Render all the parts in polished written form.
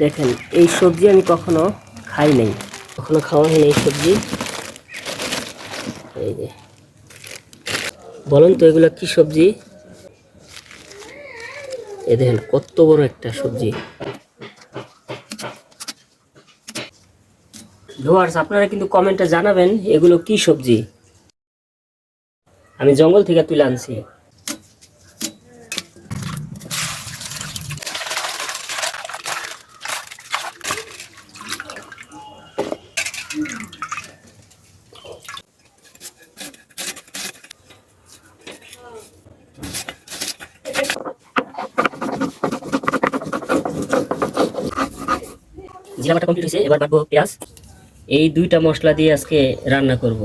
দেখেন এই সবজি আমি কখনো খাই নাই, কখনো খাওয়া হয়নি এই সবজি। এই যে বলেন তো এগুলো কি সবজি? এই দেখেন কত বড় একটা সবজি। ভিউয়ার্স আপনারা কিন্তু কমেন্টে জানাবেন এগুলো কি সবজি। আমি জঙ্গল থেকে তুলে আনছি। জিরা বাটা কমপ্লিট হয়েছে, এবার বাটবো পেঁয়াজ। এই দুইটা মশলা দিয়ে আজকে রান্না করব।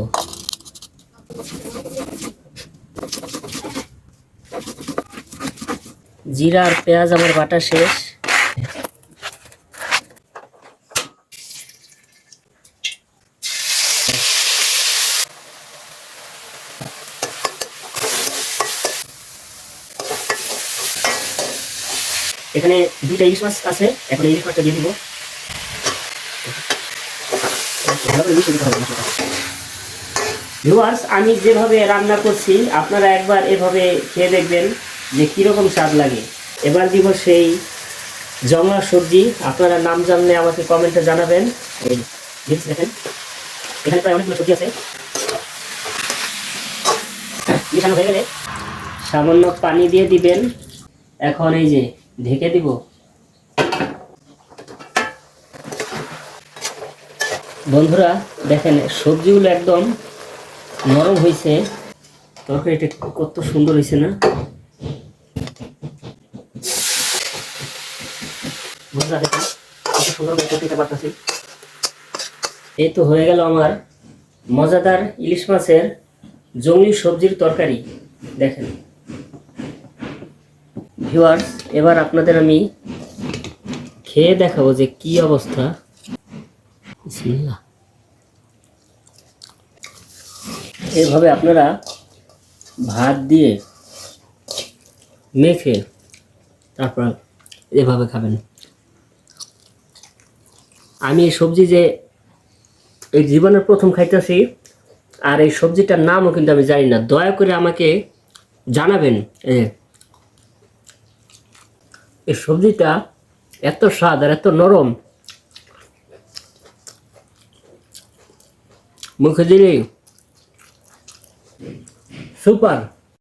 জিরা আর পেঁয়াজ আমার বাটা শেষ। এখানে দুইটা ইলিশ মাছ আছে, এখন ইলিশ মাছটা দিয়ে দিব। ভিউয়ার্স আমি যেভাবে রান্না করছি আপনারা একবার এভাবে খেয়ে দেখবেন যে কিরকম স্বাদ লাগে। এবার দিব সেই জংলা সবজি। আপনারা নাম জানলে আমাকে কমেন্টে জানাবেন। এই দেখেন এখানে প্রায় অনেকগুলো সবজি আছে। মিশানো হয়ে গেলে সামান্য পানি দিয়ে দিবেন। এখন এই যে ঢেকে দিব। বন্ধুরা দেখেন সবজিগুলো একদম নরম হয়েছে, তরকারিটা কত সুন্দর হয়েছে না? বন্ধুরা দেখেন কত সুন্দর করে তরকারিটা বাড়তেছি। এই তো হয়ে গেল আমার মজাদার ইলিশ মাছের জংলি সবজির তরকারি। দেখেন ভিউয়ার্স এবার আপনাদের আমি খেয়ে দেখাবো যে কি অবস্থা। বিসমিল্লাহ। এভাবে আপনারা ভাত দিয়ে মেখে তারপর এভাবে খাবেন। আমি এই সবজি যে এই জীবনের প্রথম খাইতেছি, আর এই সবজিটার নামও কিন্তু আমি জানি না। দয়া করে আমাকে জানাবেন এই সবজিটা এত স্বাদ আর এত নরম, মুখে দিলেই সুপার।